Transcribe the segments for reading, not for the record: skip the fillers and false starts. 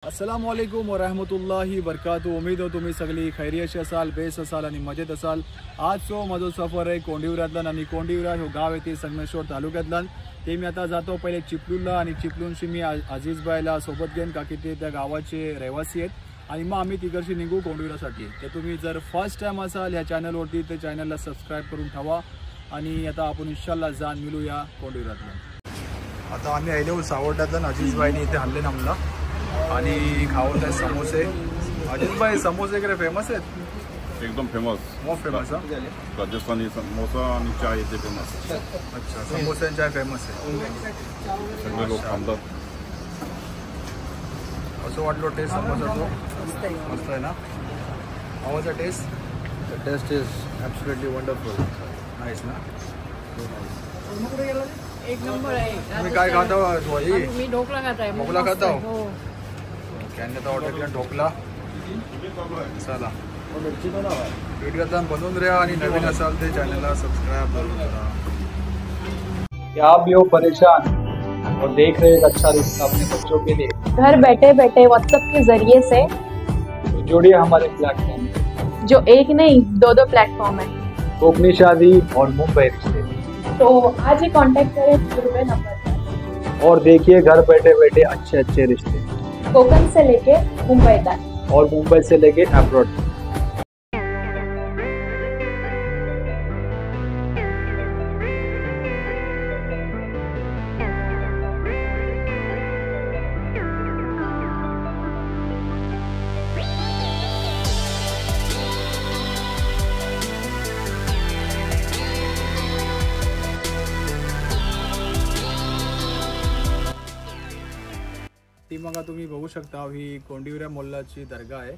अस्सलामुअलैकुम वरहमतुल्लाहि वबरकातुहू। उम्मीद हो तुम्ही सगळी खैरियत असाल, बेस असाल आणि मजेत असाल। आजचो माझो सफर आहे कोंडिवऱ्यातला आणि कोंडिवरा हे गाव आहे ते संगमेश्वर तालुक्यातला। ते मी आता जातो पहिले चिपळूणला आणि चिपळूणशी मी अजीजबाईला सोबत घेऊन का की ते त्या गावाचे रहिवासी आहेत आणि मग आम्ही तिकडची निघू कोंडिवऱ्यासाठी। ते तुम्ही जर फर्स्ट टाइम असाल या चॅनलवरती ते चॅनलला सबस्क्राईब करून ठेवा आणि आता आपण इंशाल्लाह जाण मिळूया कोंडिवऱ्यातला। आता आम्ही आलो सावड्यातला अजीजबाईने इथे हल्ले नामला आणि खावत आहे समोसे। अजीजबाई समोसे कडे फेमस आहेत एकदम famous most famous Rajasthani samosa आणि चाय इथे फेमस। अच्छा समोसे आणि चाय फेमस आहे सगळे लोक थांबतात। असं वाटलं टेस्ट समोसाचो मस्त आहे ना। How the taste? The taste is absolutely wonderful. Nice ना। एक नंबर आहे। तुम्ही काय खाता हो आई? मी ढोकळा खाता आहे। ढोकळा खाता हो? हो। कॅनने तर ऑर्डर केला ढोकळा। चला व्हिडिओ बनवून द्या आणि नवीन असाल ते चॅनलला सबस्क्राईब करून करा। क्या आप भी हो परेशान और देख रहे एक अच्छा रिश्ता अपने बच्चों के लिए? घर बैठे बैठे व्हाट्सएप के जरिए से तो जुड़िए हमारे प्लेटफॉर्म जो एक नहीं दो प्लेटफॉर्म है। कोकनी शादी और मुंबई रिश्ते, तो आज ही कांटेक्ट करें दिए नंबर पर और देखिए घर बैठे बैठे अच्छे अच्छे रिश्ते, कोकण से लेके मुंबई तक। और मुंबई से लेके अब्रॉड। ती मग तुम्ही बघू शकता ही कोंडिवऱ्या मोल्लाची दर्गा आहे।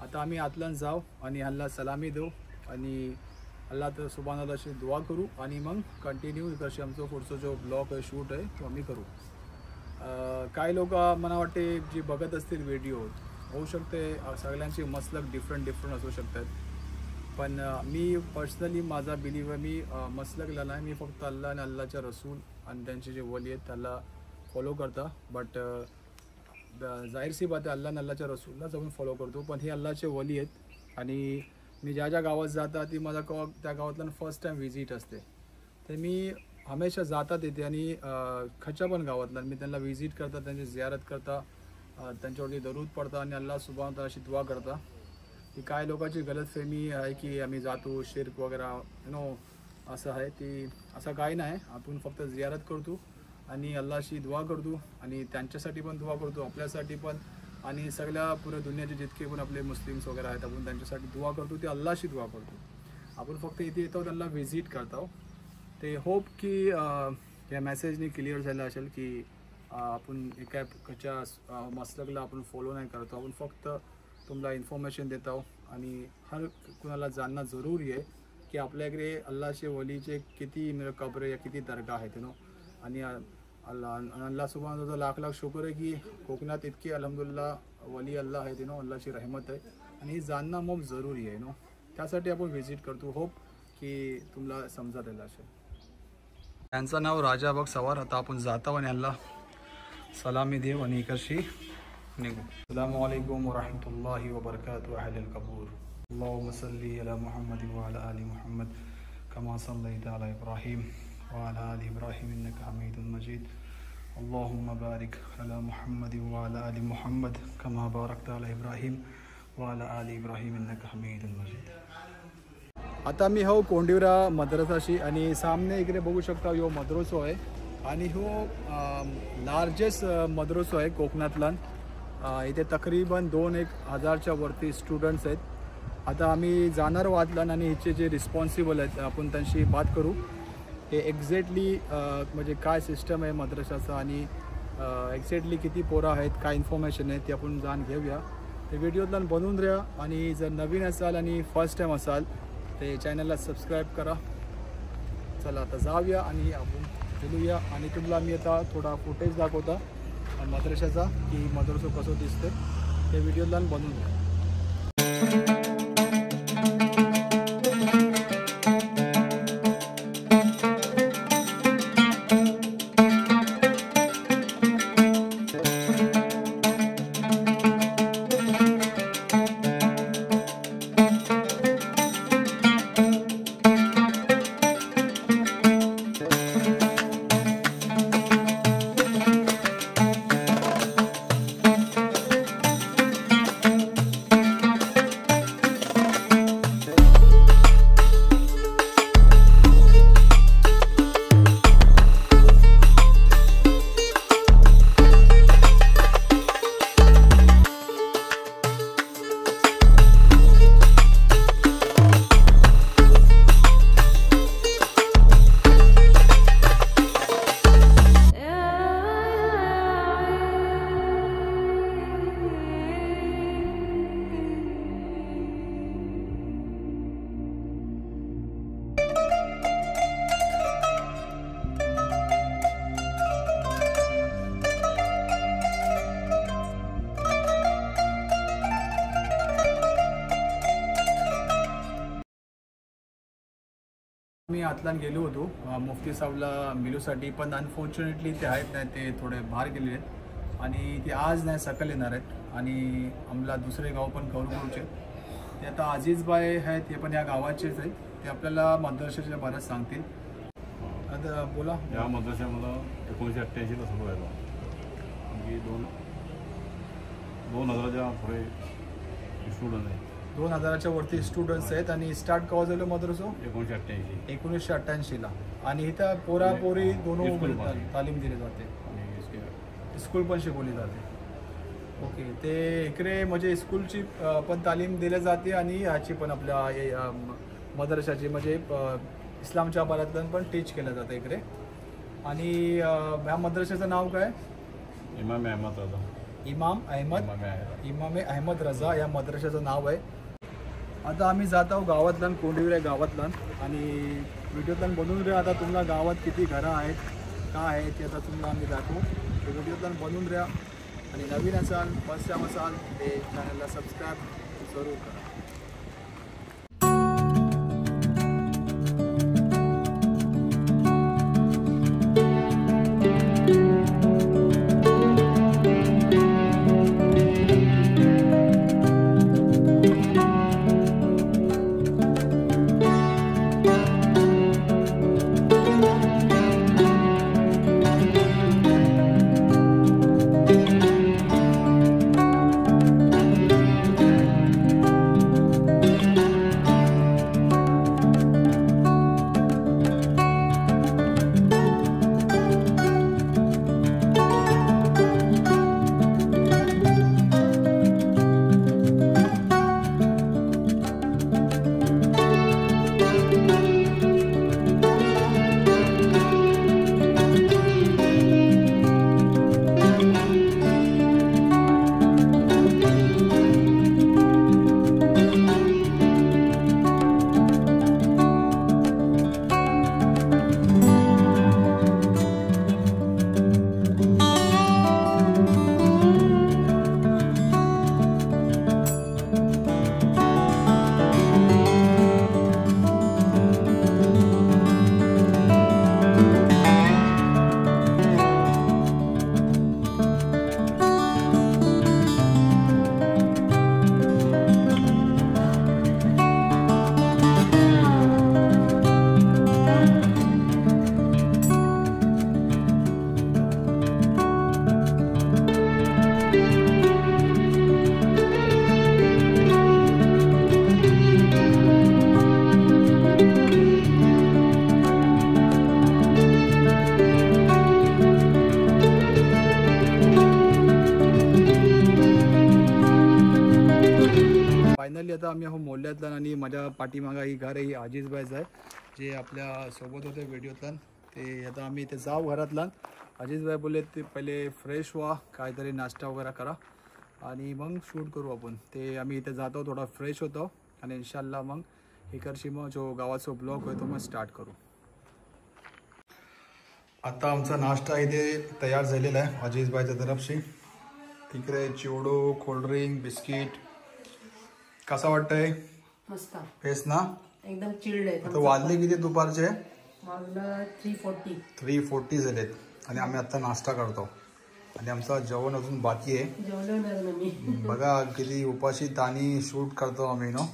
आता आम्ही आतलन जाऊ आणि हल्ला सलामी देऊ आणि अल्लाह तर सुभानालाशी दुआ करू आणि मग कंटिन्यू कशी आमचं पुढचं जो ब्लॉग शूट आहे तो आम्ही करू। काही लोक मला वाटते जी बघत असतील व्हिडिओ होऊ शकते सगळ्यांची मसलक डिफरंट असू शकतात, पण मी पर्सनली माझा बिलीव आहे मी मसलकला नाही, मी फक्त अल्लाह आणि अल्लाहच्या रसूल आणि त्यांचे जे वली आहेत त्याला फॉलो करता। बट जाहीर सी बात आहे अल्लाह आणि अल्लाहच्या रसूलला जाऊन फॉलो करतो, पण हे अल्लाहचे वली आहेत आणि मी ज्या गावात जाता ती माझा त्या गावातला फर्स्ट टाइम व्हिजिट असते। तर मी हमेशा जातात येते आणि खच्या पण गावातला मी त्यांना व्हिजिट करता, त्यांची जियारत करता, त्यांच्यावरती दरूद पडता आणि अल्लाह सुभान तालाशी दुआ करता। की काय लोकांची गलतफहमी आहे की आम्ही जातो शिर्क वगैरे असं आहे, ती असं काही नाही। आपण फक्त जियारत करतो आणि अल्लाहशी दुआ करतो आणि त्यांच्यासाठी पण दुआ करतो, आपल्यासाठी पण आणि सगळ्या पुऱ्या दुनियाचे जितके पण आपले मुस्लिम्स वगैरे आहेत आपण त्यांच्यासाठी दुआ करतो, ते अल्लाहशी दुआ करतो। आपण फक्त इथे येतो त्यांना व्हिजिट करतो। ते होप की या मेसेजनी क्लिअर झालं असेल की आपण एका कच्या मसलकला आपण फॉलो नाही करतो, आपण फक्त तुम्हाला इन्फॉर्मेशन देतो आणि हर कुणाला जाणणं जरूरी आहे की आपल्याकडे अल्लाहचे वलीचे किती कब्र या किती दर्गा आहेत आणि अल्लाह सुभान लाख शुक्र आहे की कोकणात इतके अल्हम्दुलिल्लाह वली अल्लाह आहेत अल्लाहची रहमत आहे आणि ही जाणणं मग जरूरी आहे त्यासाठी आपण व्हिजिट करतो। होप की तुम्हाला समजत येईल असेल। त्यांचं नाव राजा बघ सवार। आता आपण जातो आणि अल्लाह सलामी देव आणि इकडशी निघू। अस्सलामु अलैकुम वरहमतुल्लाहि वबरकातुहू अहलल कबूर। अल्लाहुम्मा सल्ली अला मुहम्मद व अला आलि मुहम्मद कमा सल्लैता अला इब्राहिम वअला आलि इब्राहिम इन्नका हमीदुम मजीद। अल्लाहुम्मा बारिक अला मुहम्मद वअला आलि मुहम्मद कमा बारकता अला इब्राहिम वअला आलि इब्राहिम इन्नका हमीदुम मजीद। आता मी हो कोंडिवरा मद्रसाशी आणि सामने इकडे बघू शकता यो मद्रसो आहे आणि हो लार्जेस्ट मद्रसो आहे कोकणातला। इथे तकरीबन 2,000च्या वरती स्टुडंट्स आहेत। आता आम्ही जाणार वाटलं आणि हिचे जे रिस्पॉन्सिबल आहेत आपण त्यांची बात करू हे एक्झॅक्टली म्हणजे काय सिस्टम आहे मद्रसाचा आणि एक्झॅक्टली किती पोरं आहेत काय इन्फॉर्मेशन आहे ते आपण जाण घेऊया। ते व्हिडिओतला बनवून द्या आणि जर नवीन असाल आणि फर्स्ट टाइम असाल ते चॅनलला सबस्क्राईब करा। चला आता जाऊया आणि आपण बोलूया आणि तुम्हाला मी आता थोडा फुटेज दाखवता मद्रसाचा की मद्रसा कसं दिसते ते व्हिडिओला बनवून द्या। मी आतलान गेलो होतो मुफ्ती साहेबला मिलूसाठी, पण अनफॉर्च्युनेटली ते आहेत नाही, ते थोडे बाहेर गेले आहेत आणि ते आज नाही सकाळी येणार आहेत. आणि आम्हाला दुसरे गाव पण कव्हर करूचे. ते आता अजीजबाई आहेत, ते पण या गावाचेच आहेत. ते आपल्याला मदरशाच्या बऱ्याच सांगतील. आता बोला. या मद्रासा मला 1988ला सुरू झाला आणि 2000च्या पुढे स्टुडंट आहे. 2000च्या वरती स्टुडंट्स आहेत. आणि स्टार्ट केव्हा झालं मदरसो? 1988. आणि इथं पोरापोरी दोनों स्कूल पण. तालीम दिली जाते, आणि स्कूल पण शिकवली जाते. ओके, ते इकडे म्हणजे स्कूलची पण तालीम दिली जाते आणि ह्याची पण आपल्या मदरशाची म्हणजे इस्लामच्या बारातून पण टीच केलं जातं इकडे. आणि ह्या मदरशाचं नाव काय? इमाम अहमद रजा. इमाम अहमद रजा या मदरशाचं नाव आहे. आता आम्ही जात आहोत गावातला, कोंडिवरे गावातला. आणि व्हिडिओतून बनवून द्या. आता तुम्हाला गावात किती घरं आहेत, काय आहे ते आता तुम्हाला आम्ही दाखवू. ते व्हिडिओतून बनवून द्या. आणि नवीन असाल, फर्स्ट टाइम असाल, ते चॅनलला सबस्क्राईब जरूर करा. फायनली आता आम्ही हो मोहल्ल्यातला आणि माझ्या पाठीमागा ही घर ही अजीजबाईच आहे, जे आपल्या सोबत होते व्हिडिओतला. ते आता आम्ही इथे जाऊ घरातला. अजीजबाई बोलले ते पहिले फ्रेश व्हा, काहीतरी नाश्ता वगैरे करा आणि मग शूट करू आपण. ते आम्ही इथे जातो, थोडा फ्रेश होतो आणि इन्शाल्लाह मग इकडची मग जो गावाचा ब्लॉग होतो मग स्टार्ट करू. आता आमचा नाश्ता इथे तयार झालेला आहे अजीजबाईच्या तरफशी. तिकडे चिवडो, कोल्ड्रिंक, बिस्किट. कसा वाटतंय? मस्त, बेस्ट ना? एकदम चिल्ड आहे. आता वाजले किती दुपारचे? वाजलं 3:40 झालेत आणि आम्ही आता नाश्ता करतो आणि आमचं जेवण अजून बाकी आहे. जेवणार मी. बघा किती उपाशी ताणी शूट करतो आम्ही नो.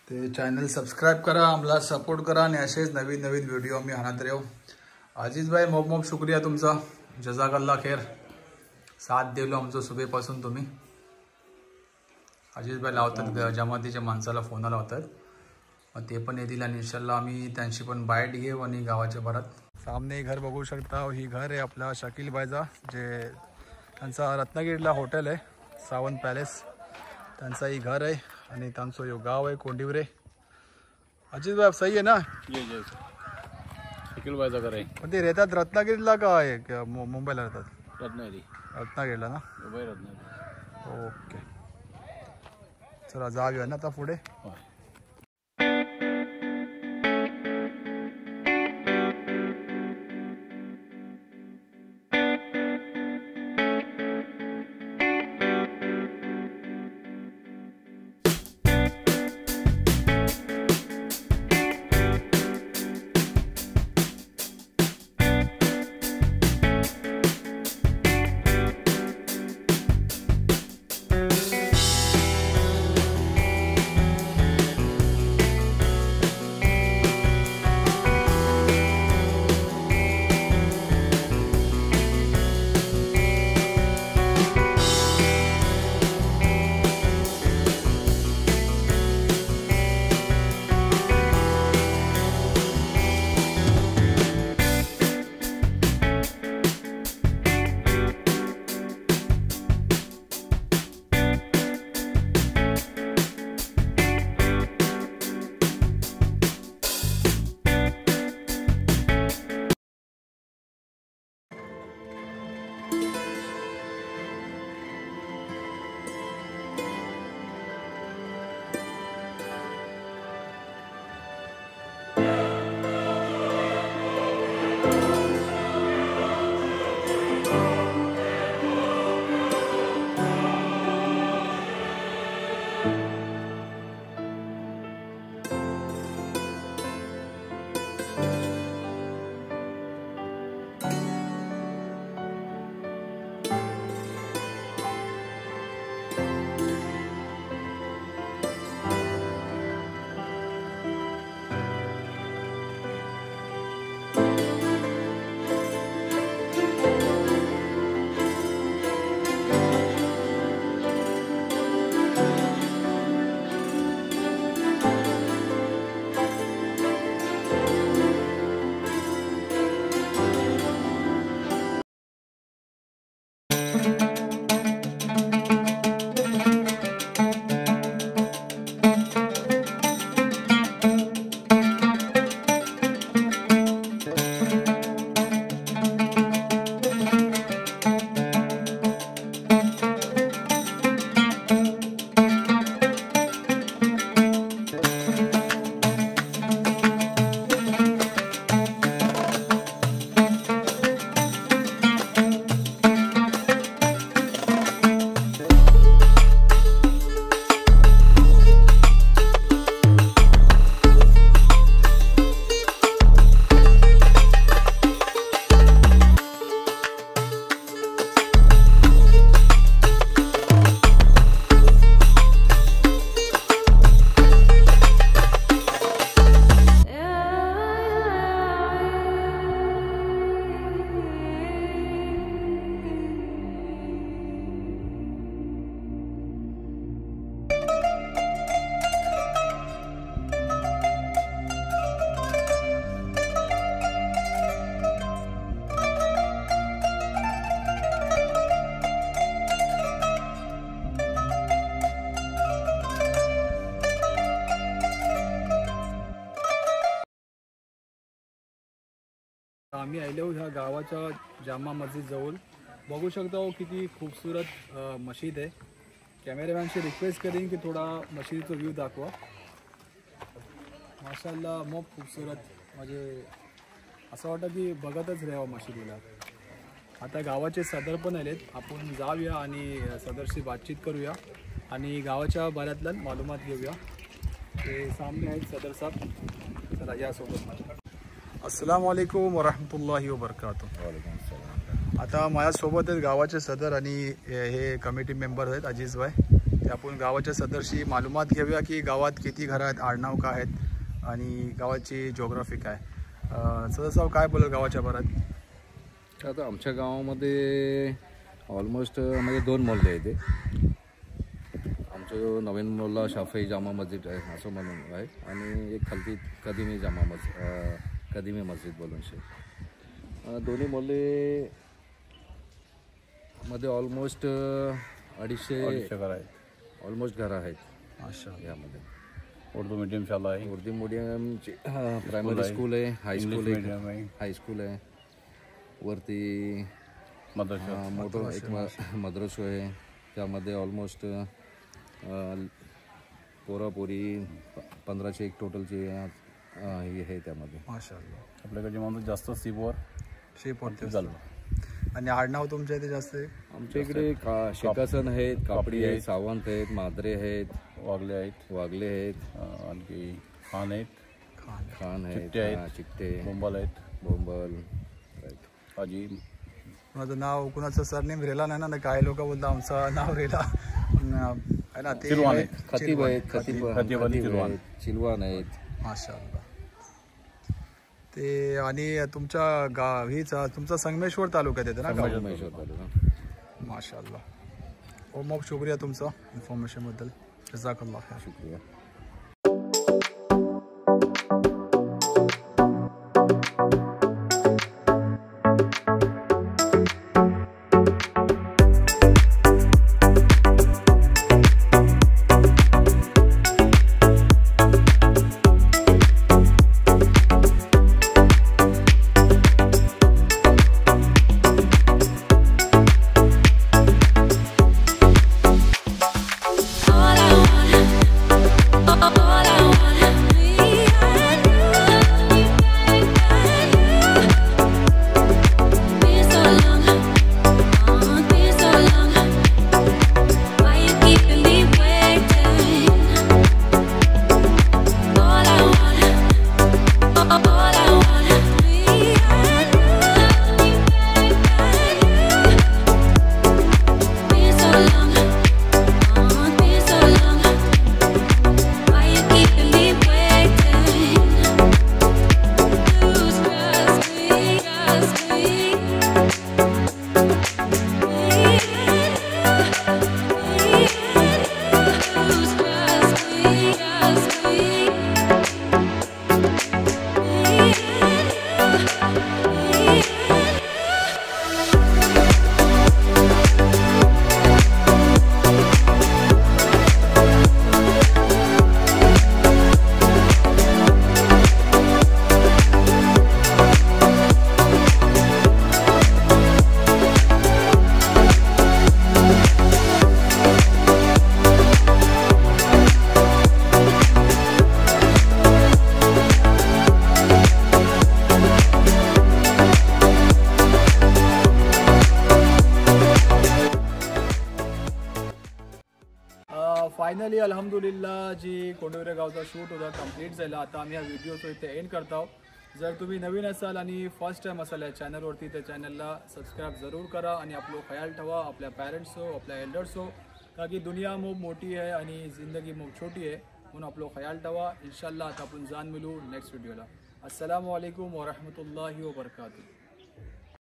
ते चॅनल सबस्क्राईब करा, आम्हाला सपोर्ट करा आणि असेच नवीन नवीन व्हिडिओ आम्ही आणत राहू. अजीजबाई मोब मोब शुक्रिया तुमचा, जजाकल्ला खैर. साथ दिलो आमचं सुबेपासून तुम्ही. अजीजबाई लावतात जमातीच्या माणसाला फोन लावतात, मग ते पण येतील आणि इन्शाल्लाह आम्ही त्यांची पण बाईट घेऊ आणि गावाच्या भरात. सामने घर बघू शकता, ही घर आहे आपला शकीलबाईचा, जे त्यांचा रत्नागिरीला हॉटेल आहे सावंत पॅलेस, त्यांचा ही घर आहे आणि त्यांचं यो गाव आहे कोंडिवरे. अजीजबाई सही आहे ना? ये शकीलबाईचा घर आहे. पण ते राहतात रत्नागिरीला का आहे मुंबईला राहतात? रत्नागिरीला ना? मुंबई रत्नागिरी. ओके, चला जाऊया ना आता पुढे. आम्ही आलो ह्या गावाच्या जामा मस्जिद जवळ. बघू शकता हो किती खूबसूरत मशीद आहे. कॅमेरामॅनशी रिक्वेस्ट करेन की थोडा मशिदीचा व्ह्यू दाखवा. माशाल्लाह खूप खूबसूरत, म्हणजे असं वाटतं की बघतच राहावं मशिदीला. आता गावाचे सदर पण आलेत, आपण जाऊया आणि सदरशी बातचीत करूया आणि गावाच्या बाऱ्यातल्या मालूमात घेऊया. ते सामने आहेत सदर साहेब, चला यासोबत. अस्सलाम वालेकुम वरहमतुल्लाहि वबरकातुह. आता माझ्यासोबत आहेत गावाचे सदर आणि हे कमिटी मेंबर आहेत अजीज भाई. ते आपण गावाच्या सदरशी मालूमात घेऊया की गावात किती घरं आहेत, आडनाव काय आहेत आणि गावाची जिओग्राफी काय. सदर साहेब काय बोलत गावाच्या बारात. आता आमच्या गावामध्ये ऑलमोस्ट म्हणजे 2 मोहल्ले आहेत. आमचं जो नवीन मोहल्ला शाफई जामा मस्जिद आहे असं म्हणून आहे आणि एक खालती कदीमी कदीमी मस्जिद बोलून शे. दोन्ही मोहल्ले मध्ये ऑलमोस्ट 250 घरं आहेत. ऑलमोस्ट घरं आहेत. माशा यामध्ये उर्दू मीडियम शाळा आहे, उर्दू मीडियमची प्रायमरी स्कूल आहे, हायस्कूल मीडियम आहे, हायस्कूल आहे, वरती मदरसा मोठं एक मद्रसा आहे. त्यामध्ये ऑलमोस्ट पोरापोरी 15चे एक टोटलचे हे आहे त्यामध्ये. माशाल्लाह. आपल्याकडे माणूस जास्त सीवर शेपवरती झालं. आणि आडनाव तुमच्या इथे जास्त आहे. आमच्या इकडे शेकासन आहेत, कापडी आहेत, सावंत आहेत, माद्रे आहेत, वागले आहेत, आणखी खान आहेत, खान आहेत, चिकटे आहेत, चिकटे, बोंबल आहेत, बोंबल, हाजी. कुणाचं नाव कुणाचं सरनेम रेला नाही ना, काही लोक बोलतात आमचं नाव रेला आहे ना. ते चिलवान आहेत. खतीब आहेत, खतीब चिलवान. चिलवान आहेत. माशाल्लाह. ते आणि तुमच्या गाव हीच तुमचा संगमेश्वर तालुक्यात येतं ना गाव. संगमेश्वर तालुका. माशाल्लाह. हो मग शुक्रिया तुमचा इन्फॉर्मेशनबद्दल. जजाकल्लाह खैर. शुक्रिया. फायनली अल्हम्दुलिल्लाह जी कोंडविरे गावचा शूट होता कंप्लीट झाला. आता आम्ही हा व्हिडिओ इथे एंड करतो. जर तुम्ही नवीन असाल आणि फर्स्ट टाइम असाल या चॅनलवरती तर चॅनलला सबस्क्राईब जरूर करा आणि आपलं ख्याल ठेवा, आपल्या पॅरेंट्स हो, आपल्या एल्डर्स हो, का की दुनिया खूप मोठी आहे आणि जिंदगी खूप छोटी आहे. म्हणून आपलं ख्याल ठेवा. इंशाल्लाह आता आपण जान मिळू नेक्स्ट व्हिडिओला. अस्सलामु अलैकुम वरहमतुल्लाहि वबरकातुह.